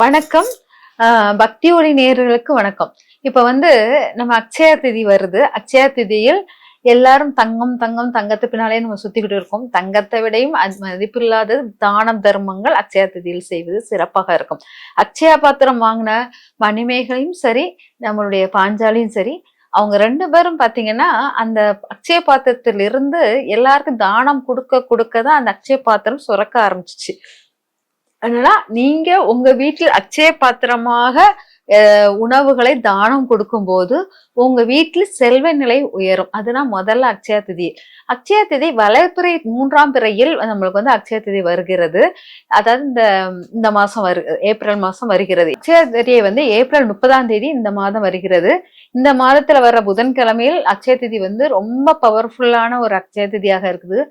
வணக்கம். பக்தி ஒளி நேயர்களுக்கு வணக்கம். இப்ப நம்ம அக்ஷய திதி வருது. அக்ஷய திதியில் எல்லாரும் தங்கம் தங்கம் தங்கத்து பின்னாலே நம்ம சுத்திக்கிட்டு இருக்கோம். தங்கத்தை விடையும் மதிப்பில்லாத தானம் தர்மங்கள் அக்ஷய திதியில் செய்வது சிறப்பாக இருக்கும். அக்ஷய பாத்திரம் வாங்கின மணிமேகலையும் சரி, நம்மளுடைய பாஞ்சாலியும் சரி, அவங்க 2 பேரும் பாத்தீங்கன்னா அந்த அக்ஷய பாத்திரத்திலிருந்து எல்லாருக்கும் தானம் கொடுக்கதான் அந்த அக்ஷய பாத்திரம் சுரக்க ஆரம்பிச்சிச்சு. அதனால நீங்க உங்க வீட்டில் அக்ஷய பாத்திரமாக உணவுகளை தானம் கொடுக்கும் போது உங்க வீட்டில் செல்வ நிலை உயரும். அதுதான் முதல்ல அக்ஷய திதி. அக்ஷய திதி வளர்பிறை 3ஆம் பிறையில் நம்மளுக்கு அக்ஷய திதி வருகிறது. அதாவது இந்த மாசம் ஏப்ரல் மாசம் வருகிறது. அக்ஷய திதியை ஏப்ரல் 30ஆம் தேதி இந்த மாதம் வருகிறது. இந்த மாதத்துல வர்ற புதன்கிழமையில் அக்ஷய திதி ரொம்ப பவர்ஃபுல்லான ஒரு அக்ஷய திதியாக இருக்குது.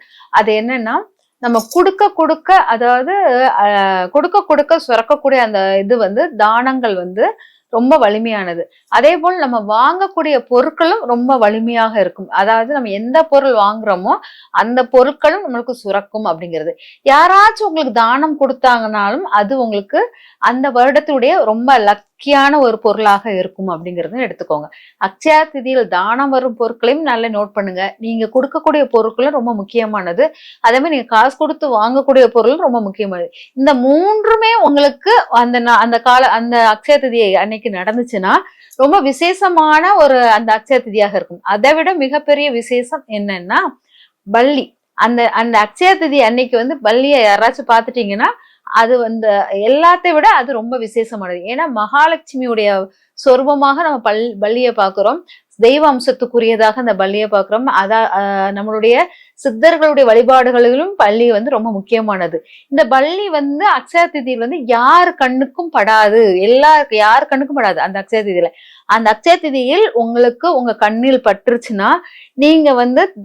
அது என்னன்னா, நம்ம கொடுக்க அதாவது கொடுக்க சுரக்கக்கூடிய அந்த இது தானங்கள் ரொம்ப வலிமையானது. அதே போல் நம்ம வாங்கக்கூடிய பொருட்களும் ரொம்ப வலிமையாக இருக்கும். அதாவது நம்ம எந்த பொருள் வாங்குறோமோ அந்த பொருட்களும் நம்மளுக்கு சுரக்கும் அப்படிங்கிறது. யாராச்சும் உங்களுக்கு தானம் கொடுத்தாங்கனாலும் அது உங்களுக்கு அந்த வருடத்துடைய ரொம்ப லக்கியான ஒரு பொருளாக இருக்கும் அப்படிங்கறத எடுத்துக்கோங்க. அக்ஷய திதியில் தானம் வரும் பொருட்களையும் நல்லா நோட் பண்ணுங்க. நீங்க கொடுக்கக்கூடிய பொருட்களும் ரொம்ப முக்கியமானது. அதே மாதிரி நீங்க காசு கொடுத்து வாங்கக்கூடிய பொருளும் ரொம்ப முக்கியமானது. இந்த 3மே உங்களுக்கு அந்த அக்ஷய திதி அன்னைக்கு நடந்துச்சுன்னா ரொம்ப விசேஷமான அந்த அக்ஷய திதியாக இருக்கும். அதை விட மிகப்பெரிய விசேஷம் என்னன்னா பல்லி. அந்த அக்ஷய திதி அன்னைக்கு பல்லியை யாராச்சும் பாத்துட்டீங்கன்னா அது எல்லாத்தை விட அது ரொம்ப விசேஷமானது. ஏன்னா மகாலட்சுமியுடைய சொரூபமாக நம்ம பல்லியை பாக்குறோம். தெய்வ அம்சத்துக்குரியதாக அந்த பல்லியை பாக்குறோம். நம்மளுடைய சித்தர்களுடைய வழிபாடுகளிலும் பள்ளி ரொம்ப முக்கியமானது. இந்த பள்ளி அக்ஷய திதியில் யார் கண்ணுக்கும் படாது. யார் கண்ணுக்கும் படாது அந்த அக்ஷய திதியில. அந்த அக்ஷய திதியில் உங்களுக்கு உங்க கண்ணில் பட்டுருச்சுன்னா நீங்க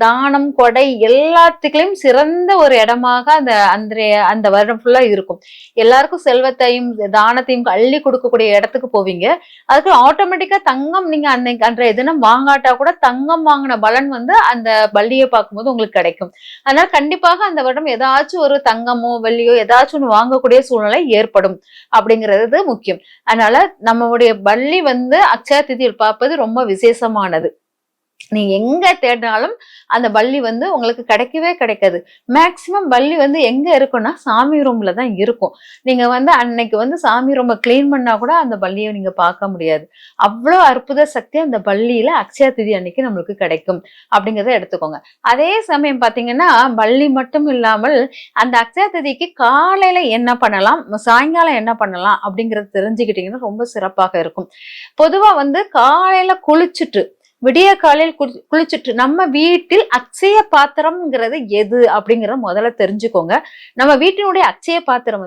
தானம் கொடை எல்லாத்துக்குள்ளயும் சிறந்த ஒரு இடமாக அந்த வருடம் ஃபுல்லா இருக்கும். எல்லாருக்கும் செல்வத்தையும் தானத்தையும் அள்ளி கொடுக்கக்கூடிய இடத்துக்கு போவீங்க. அதுக்கு ஆட்டோமேட்டிக்கா தங்கம் நீங்க அன்றைய தினம் வாங்காட்டா கூட தங்கம் வாங்கின பலன் அந்த பள்ளியை பார்க்கும்போது உங்களுக்கு கிடைக்கும். அதனால கண்டிப்பாக அந்த வருடம் ஏதாச்சும் ஒரு தங்கமோ வெள்ளியோ ஏதாச்சும் ஒண்ணு வாங்கக்கூடிய சூழ்நிலை ஏற்படும் அப்படிங்கிறது முக்கியம். அதனால நம்மளுடைய பள்ளி அக்ஷய திதியில் பார்ப்பது ரொம்ப விசேஷமானது. நீங்க எங்க தேடினாலும் அந்த பல்லி உங்களுக்கு கிடைக்கவே கிடைக்காது. மேக்சிமம் பல்லி எங்க இருக்கும்னா சாமி ரூம்ல தான் இருக்கும். நீங்க அன்னைக்கு சாமி ரூமை கிளீன் பண்ணா கூட அந்த பல்லியை நீங்க பார்க்க முடியாது. அவ்வளவு அற்புத சக்தி அந்த பல்லியில அக்ஷய திதி அன்னைக்கு நம்மளுக்கு கிடைக்கும் அப்படிங்கிறத எடுத்துக்கோங்க. அதே சமயம் பாத்தீங்கன்னா பல்லி மட்டும் இல்லாமல் அந்த அக்ஷய திதிக்கு காலையில என்ன பண்ணலாம், சாயங்காலம் என்ன பண்ணலாம் அப்படிங்கறது தெரிஞ்சுக்கிட்டீங்கன்னா ரொம்ப சிறப்பாக இருக்கும். பொதுவா காலையில குளிச்சுட்டு விடிய காலையில் குளிச்சுட்டு நம்ம வீட்டில் அக்ஷய பாத்திரம்ங்கிறது எது அப்படிங்கறத முதல்ல தெரிஞ்சுக்கோங்க. நம்ம வீட்டினுடைய அக்ஷய பாத்திரம்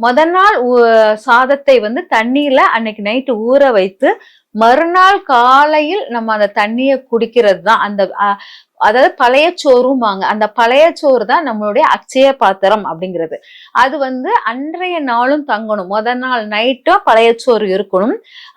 முதல் நாள் சாதத்தை தண்ணியில அன்னைக்கு நைட்டு ஊற வைத்து மறுநாள் காலையில் நம்ம அந்த தண்ணிய குடிக்கிறது தான் அதாவது பழைய சோறுமாங்க. அந்த பழைய சோறு தான் நம்மளுடைய அக்ஷய பாத்திரம் அப்படிங்கிறது. அது அன்றைய நாளும் தங்கணும். முதல் நாள் நைட்டும் பழைய சோறு இருக்கணும்.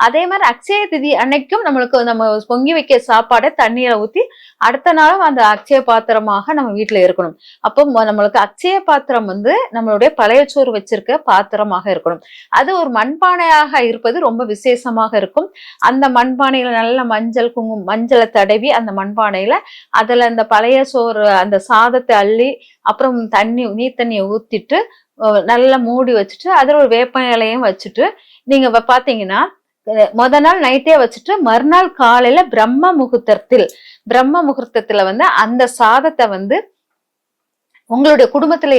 அதே மாதிரி அக்ஷய திதி அன்னைக்கும் நம்ம பொங்கி வைக்க சாப்பாடை தண்ணியில ஊத்தி அடுத்த நாளும் அந்த அக்ஷய பாத்திரமாக நம்ம வீட்டுல இருக்கணும். அப்போ நம்மளுக்கு அக்ஷய பாத்திரம் நம்மளுடைய பழைய சோறு வச்சிருக்க பாத்திரமாக இருக்கணும். அது ஒரு மண்பானையாக இருப்பது ரொம்ப விசேஷமாக இருக்கும். அந்த மண்பானையில நல்ல மஞ்சளை தடவி அந்த மண்பானையில அதுல அந்த பழைய சோறு அந்த சாதத்தை அள்ளி அப்புறம் நீர் தண்ணியை ஊத்திட்டு நல்லா மூடி வச்சுட்டு அதுல ஒரு வேப்ப இலையும் வச்சுட்டு நீங்க பாத்தீங்கன்னா முத நாள் நைட்டே வச்சுட்டு மறுநாள் காலையில பிரம்ம முகூர்த்தத்துல அந்த சாதத்தை உங்களுடைய குடும்பத்துல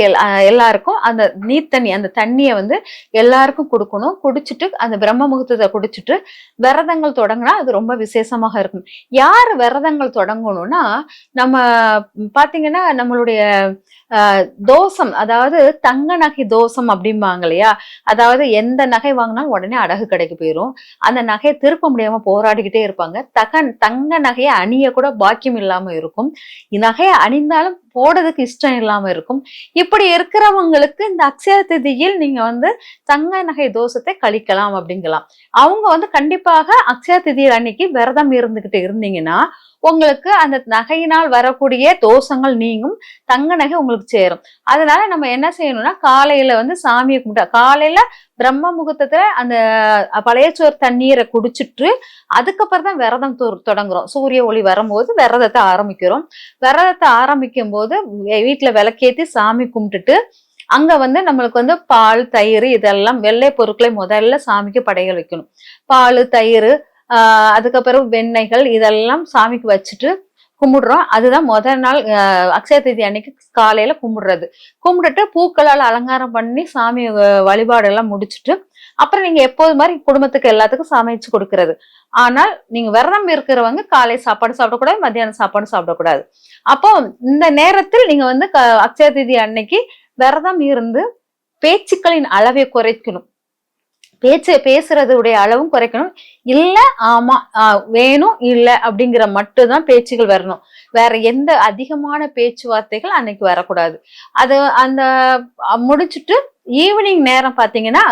எல்லாருக்கும் அந்த நீர் தண்ணி அந்த தண்ணிய எல்லாருக்கும் கொடுக்கணும். குடிச்சிட்டு அந்த பிரம்ம முகூர்த்தத்தை குடிச்சிட்டு விரதங்கள் தொடங்கினா அது ரொம்ப விசேஷமாக இருக்கும். யாரு விரதங்கள் தொடங்கணும்னா நம்ம பாத்தீங்கன்னா நம்மளுடைய தோஷம், அதாவது தங்க நகை தோஷம் அப்படிம்பாங்க இல்லையா. அதாவது எந்த நகை வாங்கினாலும் உடனே அடகு கடைக்கு போயிரும். அந்த நகையை திருப்ப முடியாம போராடிக்கிட்டே இருப்பாங்க. தங்க நகையை அணிய கூட பாக்கியம் இல்லாம இருக்கும். நகையை அணிந்தாலும் போடுறதுக்கு இஷ்டம் இல்லாம இருக்கும். இப்படி இருக்கிறவங்களுக்கு இந்த அக்ஷய திதியில் நீங்க தங்க நகை தோஷத்தை கழிக்கலாம் அப்படிங்கலாம். அவங்க கண்டிப்பாக அக்ஷய திதி அன்னைக்கு விரதம் இருந்துகிட்டு இருந்தீங்கன்னா உங்களுக்கு அந்த நகையினால் வரக்கூடிய தோஷங்கள் நீங்கும், தங்க நகை உங்களுக்கு சேரும். அதனால நம்ம என்ன செய்யணும்னா காலையில சாமியை கும்பிட்டா காலையில பிரம்ம முகூர்த்தத்துல அந்த பழைய சோறு தண்ணீரை குடிச்சிட்டு அதுக்கப்புறம் தான் விரதம் தொடங்குறோம். சூரிய ஒளி வரும்போது விரதத்தை ஆரம்பிக்கிறோம். விரதத்தை ஆரம்பிக்கும் போது வீட்டுல விளக்கேத்தி சாமி கும்பிட்டுட்டு அங்க வந்து நம்மளுக்கு வந்து பால், தயிர் இதெல்லாம் வெள்ளை பொருட்களை முதல்ல சாமிக்கு படையல் வைக்கணும். பால், தயிர், அதுக்கப்புறம் வெண்ணெய்கள் இதெல்லாம் சாமிக்கு வச்சுட்டு கும்பிடுறோம். அதுதான் முதல் நாள் அக்ஷய திதி அன்னைக்கு காலையில கும்பிடுறது. கும்பிட்டுட்டு பூக்களால் அலங்காரம் பண்ணி சாமி வழிபாடு எல்லாம் முடிச்சுட்டு அப்புறம் நீங்க எப்போது மாதிரி குடும்பத்துக்கு எல்லாத்துக்கும் சமைச்சு கொடுக்கறது. ஆனால் நீங்க விரதம் இருக்கிறவங்க காலை சாப்பாடு சாப்பிடக்கூடாது, மத்தியானம் சாப்பாடு சாப்பிடக்கூடாது. அப்போ இந்த நேரத்தில் நீங்க வந்து அக்ஷய திதி அன்னைக்கு விரதம் இருந்து பேச்சுக்களின் அளவை குறைக்கணும். பேசுறதுடைய அளவும் குறைக்கணும். இல்ல ஆமா வேணும் இல்ல அப்படிங்கிற மட்டும்தான் பேச்சுகள் வரணும். வேற எந்த அதிகமான பேச்சுவார்த்தைகள் அன்னைக்கு வரக்கூடாது. அது அந்த முடிச்சுட்டு ஈவினிங் நேரம் பாத்தீங்கன்னா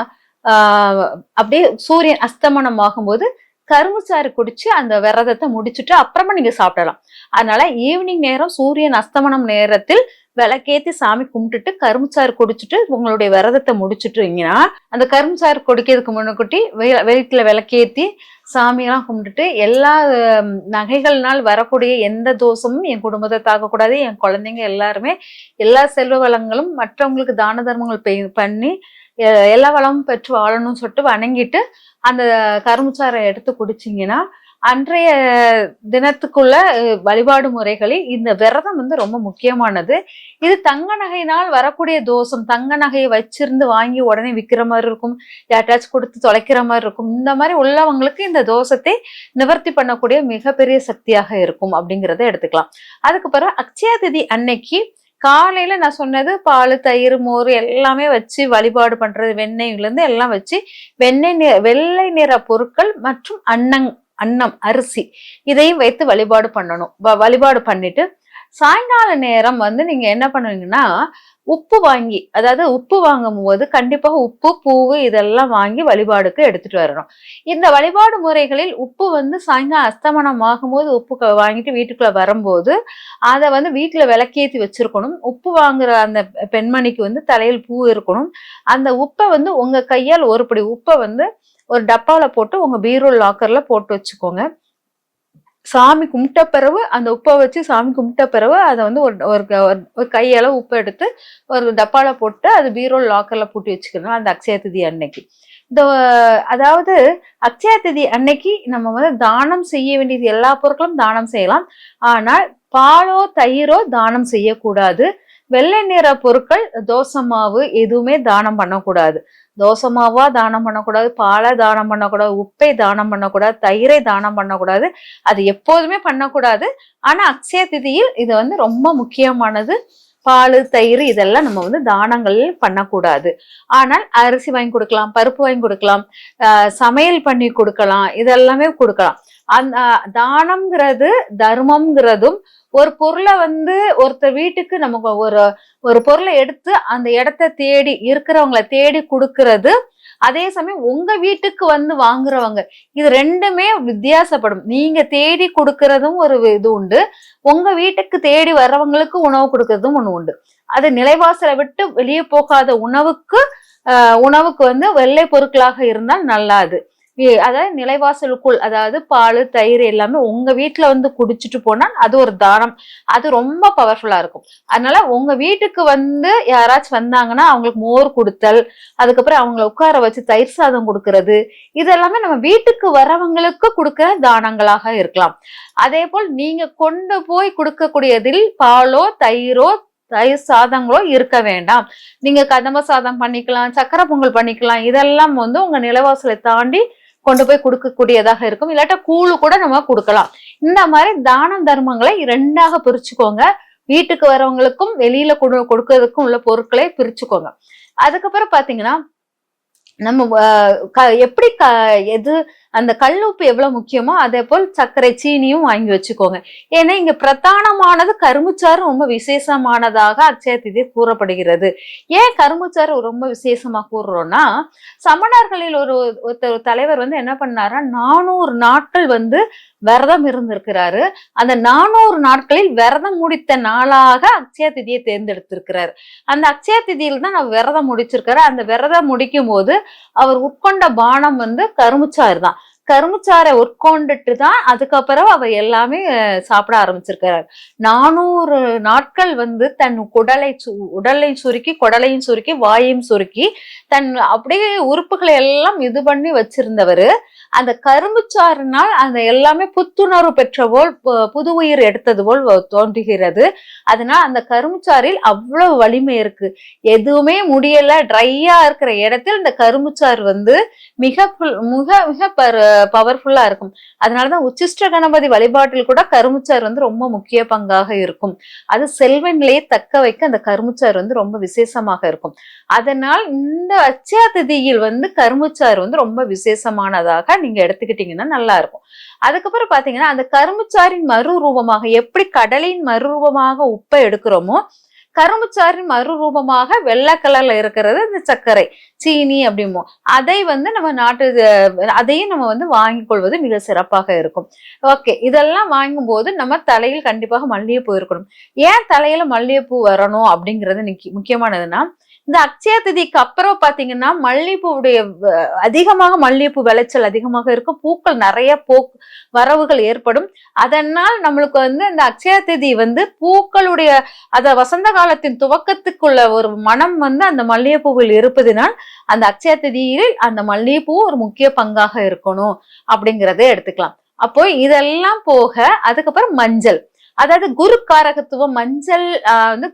அப்படியே சூரியன் அஸ்தமனம் ஆகும்போது கரும்புச்சாறு குடிச்சு அந்த விரதத்தை முடிச்சுட்டு அப்புறமா நீங்க சாப்பிடலாம். அதனால ஈவினிங் நேரம் சூரியன் அஸ்தமனம் நேரத்தில் விளக்கேத்தி சாமி கும்பிட்டுட்டு கரும்புச்சாறு குடிச்சிட்டு உங்களுடைய விரதத்தை முடிச்சுட்டீங்கன்னா அந்த கரும்புச்சாறு குடிக்கிறதுக்கு முன்னக்கூட்டி வீட்டுல விளக்கேத்தி சாமியெல்லாம் கும்பிட்டுட்டு எல்லா நகைகள்னால் வரக்கூடிய எந்த தோஷமும் என் குடும்பத்தை தாக்கக்கூடாது, என் குழந்தைங்க எல்லாருமே எல்லா செல்வ வளங்களும் மற்றவங்களுக்கு தான தர்மங்கள் பண்ணி எல்லா வளமும் பெற்று வாழணும்னு சொல்லிட்டு வணங்கிட்டு அந்த கரும்புச்சாறை எடுத்து குடிச்சிங்கன்னா அன்றைய தினத்துக்குள்ள வழிபாடு முறைகளில் இந்த விரதம் வந்து ரொம்ப முக்கியமானது. இது தங்க நகையினால் வரக்கூடிய தோஷம், தங்க நகையை வச்சிருந்து வாங்கி உடனே விற்கிற மாதிரி இருக்கும், யார்ட்டாச்சும் கொடுத்து தொலைக்கிற மாதிரி இருக்கும். இந்த மாதிரி உள்ளவங்களுக்கு இந்த தோஷத்தை நிவர்த்தி பண்ணக்கூடிய மிகப்பெரிய சக்தியாக இருக்கும் அப்படிங்கிறத எடுத்துக்கலாம். அதுக்கு பிறகு அக்ஷய திதி அன்னைக்கு காலையில நான் சொன்னது பால், தயிர், மோர் எல்லாமே வச்சு வழிபாடு பண்றது, வெண்ணெய்ல இருந்து எல்லாம் வச்சு வெள்ளை நிற பொருட்கள் மற்றும் அன்னம், அரிசி இதையும் வைத்து வழிபாடு பண்ணணும். வழிபாடு பண்ணிட்டு சாயங்கால நேரம் வந்து நீங்க என்ன பண்ணுவீங்கன்னா உப்பு வாங்கி, அதாவது உப்பு வாங்கும் போது கண்டிப்பாக உப்பு, பூவு இதெல்லாம் வாங்கி வழிபாடுக்கு எடுத்துட்டு வரணும். இந்த வழிபாடு முறைகளில் உப்பு வந்து சாயங்காலம் அஸ்தமனம் ஆகும்போது உப்பு வாங்கிட்டு வீட்டுக்குள்ள வரும்போது அதை வந்து வீட்டுல விளக்கேத்தி வச்சிருக்கணும். உப்பு வாங்குற அந்த பெண்மணிக்கு வந்து தலையில் பூ இருக்கணும். அந்த உப்பை வந்து உங்க கையால் ஒரு படி உப்பை வந்து ஒரு டப்பாவில போட்டு உங்க பீரோ லாக்கர்ல போட்டு வச்சுக்கோங்க. சாமி கும்பிட்ட பிறகு அந்த உப்பை வச்சு சாமி கும்பிட்ட பிறகு அதை வந்து ஒரு கையளவு உப்பு எடுத்து ஒரு டப்பால போட்டு அது பீரோ லாக்கர்ல பூட்டி வச்சுக்கணும் அந்த அக்ஷய திதி அன்னைக்கு. அதாவது அக்ஷய திதி அன்னைக்கு நம்ம வந்து தானம் செய்ய வேண்டியது எல்லா பொருட்களும் தானம் செய்யலாம். ஆனால் பாலோ தயிரோ தானம் செய்யக்கூடாது. வெள்ளை நிற பொருட்கள், தோசமாவு எதுவுமே தானம் பண்ணக்கூடாது. தோசமாவா தானம் பண்ணக்கூடாது, பாலை தானம் பண்ணக்கூடாது, உப்பை தானம் பண்ணக்கூடாது, தயிரை தானம் பண்ணக்கூடாது. அது எப்போதுமே பண்ணக்கூடாது. ஆனா அக்ஷய திதியில் இது வந்து ரொம்ப முக்கியமானது. பால், தயிர் இதெல்லாம் நம்ம வந்து தானங்கள் பண்ணக்கூடாது. ஆனால் அரிசி வாங்கி கொடுக்கலாம், பருப்பு வாங்கி கொடுக்கலாம், சமையல் பண்ணி கொடுக்கலாம், இதெல்லாமே கொடுக்கலாம். அந்த தானம்ங்கிறது தர்மம்ங்கிறதும் ஒரு பொருளை வந்து ஒருத்தர் வீட்டுக்கு நமக்கு ஒரு பொருளை எடுத்து அந்த இடத்த தேடி இருக்கிறவங்களை தேடி கொடுக்கறது, அதே சமயம் உங்க வீட்டுக்கு வந்து வாங்குறவங்க, இது ரெண்டுமே வித்தியாசப்படும். நீங்க தேடி கொடுக்கறதும் ஒரு இது உண்டு, உங்க வீட்டுக்கு தேடி வர்றவங்களுக்கு உணவு கொடுக்கறதும் ஒண்ணு உண்டு. அது நிலைவாசலை விட்டு வெளியே போகாத உணவுக்கு வந்து வெள்ளை பொருட்களாக இருந்தால் நல்லாது. அதாவது நிலைவாசலுக்குள், அதாவது பால், தயிர் எல்லாமே உங்க வீட்டுல வந்து குடிச்சிட்டு போனால் அது ஒரு தானம். அது ரொம்ப பவர்ஃபுல்லா இருக்கும். அதனால உங்க வீட்டுக்கு வந்து யாராச்சும் வந்தாங்கன்னா அவங்களுக்கு மோர் கொடுத்தல், அதுக்கப்புறம் அவங்கள உட்கார வச்சு தயிர் சாதம் கொடுக்கறது, இதெல்லாமே நம்ம வீட்டுக்கு வரவங்களுக்கு கொடுக்கிற தானங்களாக இருக்கலாம். அதே போல் நீங்க கொண்டு போய் கொடுக்கக்கூடியதில் பாலோ தயிரோ தயிர் சாதங்களோ இருக்க வேண்டாம். நீங்க கதம்ப சாதம் பண்ணிக்கலாம், சக்கரை பொங்கல் பண்ணிக்கலாம். இதெல்லாம் வந்து உங்க நிலவாசலை தாண்டி கொண்டு போய் கொடுக்கக்கூடியதாக இருக்கும். இல்லாட்டா கூழு கூட நம்ம கொடுக்கலாம். இந்த மாதிரி தானம் தர்மங்களை ரெண்டாக பிரிச்சுக்கோங்க. வீட்டுக்கு வரவங்களுக்கும் வெளியில கொடுக்கறதுக்கும் உள்ள பொருட்களை பிரிச்சுக்கோங்க. அதுக்கப்புறம் பாத்தீங்கன்னா நம்ம எப்படி எது அந்த கல் உப்பு எவ்வளவு முக்கியமோ அதே போல் சர்க்கரை சீனியும் வாங்கி வச்சுக்கோங்க. ஏன்னா இங்க பிரதானமானது கரும்புச்சாறு ரொம்ப விசேஷமானதாக அக்ஷய திதி கூறப்படுகிறது. ஏன் கரும்புச்சாறு ரொம்ப விசேஷமா கூறுறோம்னா, சமணர்களில் ஒரு தலைவர் வந்து என்ன பண்ணாரா, 400 நாட்கள் வந்து விரதம் இருந்திருக்கிறாரு. அந்த 400 நாட்களில் விரதம் முடித்த நாளாக அக்ஷய திதியை தேர்ந்தெடுத்திருக்கிறார். அந்த அக்ஷய திதியில் தான் அவர் விரதம் முடிச்சிருக்காரு. அந்த விரதம் முடிக்கும் போது அவர் உட்கொண்ட பானம் வந்து கரும்புச்சாறு தான். கரும்புச்சாறை உட்கொண்டுட்டு தான் அதுக்கப்புறம் அவர் எல்லாமே சாப்பிட ஆரம்பிச்சிருக்கிறார். 400 நாட்கள் வந்து தன் உடலை சுருக்கி, குடலையும் சுருக்கி, வாயையும் சுருக்கி, தன் அப்படியே உறுப்புகளை எல்லாம் இது பண்ணி வச்சிருந்தவர் அந்த கரும்புச்சாறுனால் அந்த எல்லாமே புத்துணர்வு பெற்ற போல், புது உயிர் எடுத்தது போல் தோன்றுகிறது. அதனால அந்த கரும்புச்சாறில் அவ்வளவு வலிமை இருக்கு. எதுவுமே முடியல, ட்ரையா இருக்கிற இடத்தில் இந்த கரும்புச்சாறு வந்து மிக மிக மிக பவர்ஃபுல்லா இருக்கும். அதனாலதான் உச்சிஷ்ட கணபதி வழிபாட்டில் கூட கரும்புச்சாறு வந்து ரொம்ப முக்கிய பங்காக இருக்கும். அது செல்வ நிலையை தக்க வைக்க அந்த கரும்புச்சாறு வந்து ரொம்ப விசேஷமாக இருக்கும். அதனால் இந்த அட்சய திதியில் வந்து கரும்புச்சாறு வந்து ரொம்ப விசேஷமானதாக நீங்க எடுத்துக்கிட்டீங்கன்னா நல்லா இருக்கும். அதுக்கப்புறம் பாத்தீங்கன்னா அந்த கரும்புச்சாறின் மறுரூபமாக, எப்படி கடலின் மறுரூபமாக உப்பை எடுக்கிறோமோ, கரும்புச்சாறின் மறுரூபமாக வெள்ளை கலர்ல இருக்கிறது இந்த சர்க்கரை சீனி அப்படிமோ, அதை வந்து நம்ம அதையும் நம்ம வந்து வாங்கிக் கொள்வது மிக சிறப்பாக இருக்கும். ஓகே, இதெல்லாம் வாங்கும் போது நம்ம தலையில் கண்டிப்பாக மல்லிகைப்பூ இருக்கணும். ஏன் தலையில மல்லிகைப்பூ வரணும் அப்படிங்கிறது முக்கியமானதுன்னா, இந்த அக்ஷய திதிக்கு அப்புறம் பாத்தீங்கன்னா மல்லிகைப்பூவுடைய அதிகமாக மல்லிகைப்பூ விளைச்சல் அதிகமாக இருக்கும். பூக்கள் நிறைய வரவுகள் ஏற்படும். அதனால் நம்மளுக்கு வந்து இந்த அக்ஷய திதி வந்து பூக்களுடைய வசந்த காலத்தின் துவக்கத்துக்குள்ள ஒரு மனம் வந்து அந்த மல்லிகைப்பூவில் இருப்பதினால் அந்த அக்ஷய திதியில் அந்த மல்லிகைப்பூ ஒரு முக்கிய பங்காக இருக்கணும் அப்படிங்கிறத எடுத்துக்கலாம். அப்போ இதெல்லாம் போக அதுக்கப்புறம் மஞ்சள், அதாவது குரு காரகத்துவம். மஞ்சள் வந்து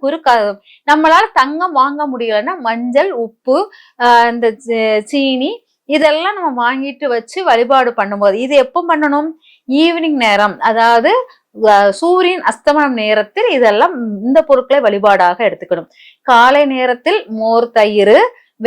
நம்மளால தங்கம் வாங்க முடியலன்னா மஞ்சள், உப்பு, இந்த சீனி இதெல்லாம் நம்ம வாங்கிட்டு வச்சு வழிபாடு பண்ணும்போது, இது எப்போ பண்ணணும்? ஈவினிங் நேரம், அதாவது சூரியன் அஸ்தமனம் நேரத்தில் இதெல்லாம் இந்த பொருட்களை வழிபாடாக எடுத்துக்கணும். காலை நேரத்தில் மோர், தயிர்,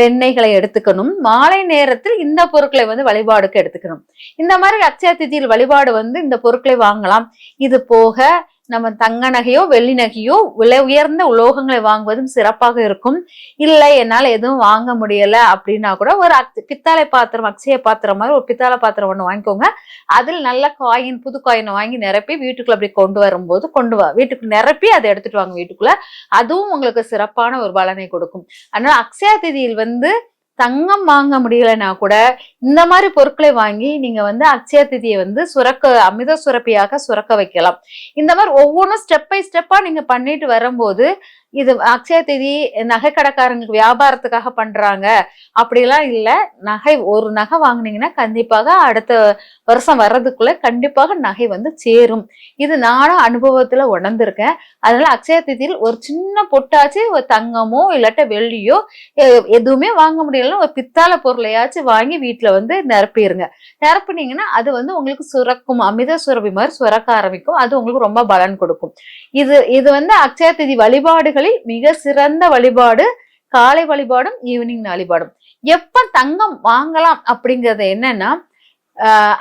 வெண்ணெய்களை எடுத்துக்கணும். மாலை நேரத்தில் இந்த பொருட்களை வந்து வழிபாடுக்கு எடுத்துக்கணும். இந்த மாதிரி அட்சய திதியில் வழிபாடு வந்து இந்த பொருட்களை வாங்கலாம். இது போக நம்ம தங்க நகையோ வெள்ளி நகையோ விலை உயர்ந்த உலோகங்களை வாங்குவதும் சிறப்பாக இருக்கும். இல்லை என்னால எதுவும் வாங்க முடியல அப்படின்னா கூட ஒரு பித்தாளை பாத்திரம், அக்ஷய பாத்திரம் மாதிரி ஒரு பித்தாளை பாத்திரம் ஒண்ணு வாங்கிக்கோங்க. அதில் நல்ல காயின், புது காயினை வாங்கி நிரப்பி வீட்டுக்குள்ள அப்படி கொண்டு வரும்போது வீட்டுக்கு நிரப்பி அதை எடுத்துட்டு வாங்க வீட்டுக்குள்ள. அதுவும் உங்களுக்கு சிறப்பான ஒரு பலனை கொடுக்கும். அதனால அக்ஷய திதியில் வந்து தங்கம் வாங்க முடியலன்னா கூட இந்த மாதிரி பொருட்களை வாங்கி நீங்க வந்து அக்ஷய திதியை வந்து அமிர்த சுரப்பியாக சுரக்க வைக்கலாம். இந்த மாதிரி ஒவ்வொன்றும் ஸ்டெப் பை ஸ்டெப்பா நீங்க பண்ணிட்டு வரும்போது, இது அக்ஷய திதி நகை கடைக்காரங்களுக்கு வியாபாரத்துக்காக பண்றாங்க அப்படிலாம் இல்லை. ஒரு நகை வாங்கினீங்கன்னா கண்டிப்பாக அடுத்த வருஷம் வர்றதுக்குள்ள கண்டிப்பாக நகை வந்து சேரும். இது நானும் அனுபவத்துல உணர்ந்திருக்கேன். அதனால அக்ஷய திதியில் ஒரு சின்ன பொட்டாச்சு, ஒரு தங்கமோ இல்லாட்ட வெள்ளியோ எதுவுமே வாங்க முடியலன்னா ஒரு பித்தாளை பொருளையாச்சும் வாங்கி வீட்டுல வந்து நிரப்பிடுங்க. நிரப்புனீங்கன்னா அது வந்து உங்களுக்கு சுரக்கும், அமிர்த சுரபி மாதிரி சுரக்க ஆரம்பிக்கும். அது உங்களுக்கு ரொம்ப பலன் கொடுக்கும். இது வந்து அக்ஷய திதி வழிபாடுகளில் மிக சிறந்த வழிபாடு. காலை வழிபாடும் ஈவினிங் வழிபாடும். எப்ப தங்கம் வாங்கலாம் அப்படிங்கறது என்னன்னா,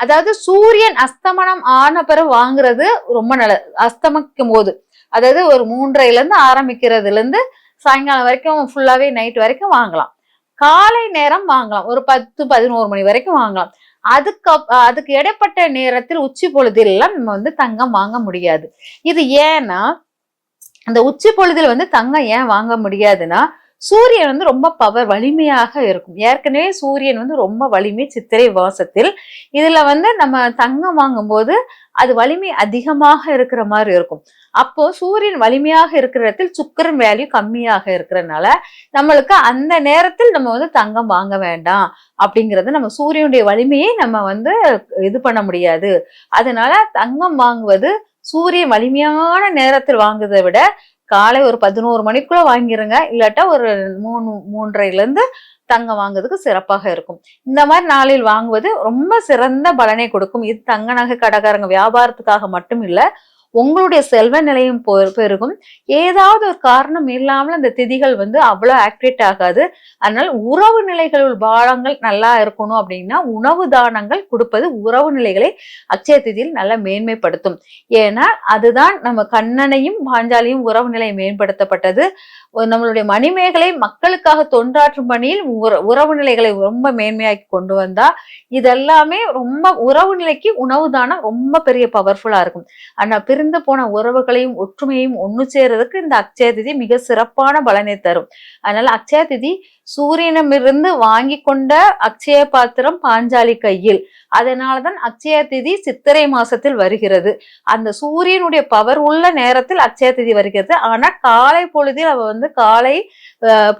அதாவது சூரியன் அஸ்தமனம் ஆன பிறகு வாங்குறது ரொம்ப நல்லது. அஸ்தமிக்கும் போது, அதாவது ஒரு 3:30ல இருந்து ஆரம்பிக்கிறதுல இருந்து சாயங்காலம் வரைக்கும் ஃபுல்லாவே நைட் வரைக்கும் வாங்கலாம். காலை நேரம் வாங்கலாம், ஒரு 10-11 மணி வரைக்கும் வாங்கலாம். அதுக்கு இடைப்பட்ட நேரத்தில் உச்சி பொழுதில் எல்லாம் நம்ம வந்து தங்கம் வாங்க முடியாது. இது ஏன்னா, அந்த உச்சி பொழுதில் வந்து தங்கம் ஏன் வாங்க முடியாதுன்னா, சூரியன் வந்து ரொம்ப வலிமையாக இருக்கும். ஏற்கனவே சூரியன் வந்து ரொம்ப வலிமை சித்திரை மாசத்தில். இதுல வந்து நம்ம தங்கம் வாங்கும் போது அது வலிமை அதிகமாக இருக்கிற மாதிரி இருக்கும். அப்போ சூரியன் வலிமையாக இருக்கிற இடத்தில் சுக்கிரன் வேல்யூ கம்மியாக இருக்கிறதுனால நம்மளுக்கு அந்த நேரத்தில் நம்ம வந்து தங்கம் வாங்க வேண்டாம் அப்படிங்கறது, நம்ம சூரியனுடைய வலிமையை நம்ம வந்து இது பண்ண முடியாது. அதனால தங்கம் வாங்குவது சூரியன் வலிமையான நேரத்தில் வாங்குவதை விட காலை ஒரு 11 மணிக்குள்ள வாங்கிருங்க. இல்லாட்டா ஒரு 3:30ல இருந்து தங்கம் வாங்குறதுக்கு சிறப்பாக இருக்கும். இந்த மாதிரி நாளில் வாங்குவது ரொம்ப சிறந்த பலனை கொடுக்கும். இது தங்க நகை கடைக்காரங்க வியாபாரத்துக்காக மட்டும் இல்ல, உங்களுடைய செல்வ நிலையும் பெருகும். ஏதாவது ஒரு காரணம் இல்லாமல் அந்த திதிகள் வந்து அவ்வளவு ஆக்டிவேட் ஆகாது. அதனால உறவு நிலைகள் பாலங்கள் நல்லா இருக்கணும் அப்படின்னா உணவு தானங்கள் கொடுப்பது உறவு நிலைகளை அட்சய திதியில் நல்லா மேன்மைப்படுத்தும். ஏன்னா அதுதான் நம்ம கண்ணனையும் பாஞ்சாலியும் உறவு நிலை மேம்படுத்தப்பட்டது. நம்மளுடைய மணிமேகலை மக்களுக்காக தொண்டாற்றும் பணியில் உறவு நிலைகளை ரொம்ப மேன்மையாக்கி கொண்டு வந்தா இதெல்லாமே ரொம்ப உறவு நிலைக்கு உணவு தானம் ரொம்ப பெரிய பவர்ஃபுல்லா இருக்கும். ஆனா பிரிந்து போன உறவுகளையும் ஒற்றுமையையும் ஒண்ணு சேர்றதுக்கு இந்த அட்சய திதி மிக சிறப்பான பலனை தரும். அதனால அட்சய திதி சூரியனிடமிருந்து வாங்கி கொண்ட அட்சய பாத்திரம் பாஞ்சாலி கையில். அதனாலதான் அட்சய திதி சித்திரை மாசத்தில் வருகிறது. அந்த சூரியனுடைய பவர் உள்ள நேரத்தில் அட்சய திதி வருகிறது. ஆனா காலை பொழுதில் அவ வந்து காலை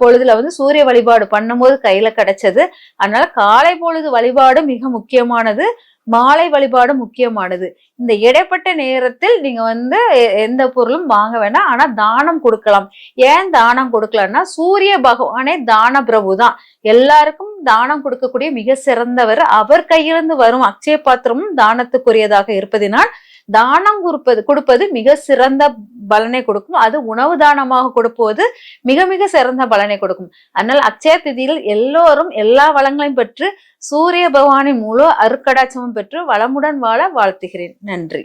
பொழுதுல வந்து சூரிய வழிபாடு பண்ணும்போது கையில கிடைச்சது. அதனால காலை பொழுது வழிபாடு மிக முக்கியமானது, மாலை வழிபாடு முக்கியமானது. இந்த இடைப்பட்ட நேரத்தில் நீங்க வந்து எந்த பொருளும் வாங்க வேண்டாம். ஆனா தானம் கொடுக்கலாம். ஏன் தானம் கொடுக்கலாம்னா சூரிய பகவானே தான பிரபு தான். எல்லாருக்கும் தானம் கொடுக்கக்கூடிய மிக சிறந்தவர். அவர் கையிலிருந்து வரும் அட்சய பாத்திரமும் தானத்துக்குரியதாக இருப்பதினால் தானம் கொடுப்பது மிக சிறந்த பலனை கொடுக்கும். அது உணவு தானமாக கொடுப்பது மிக மிக சிறந்த பலனை கொடுக்கும். அதனால் அட்சய திதியில் எல்லோரும் எல்லா வளங்களையும் பெற்று சூரிய பகவானின் முழு அருட்கடாட்சமும் பெற்று வளமுடன் வாழ வாழ்த்துகிறேன். நன்றி.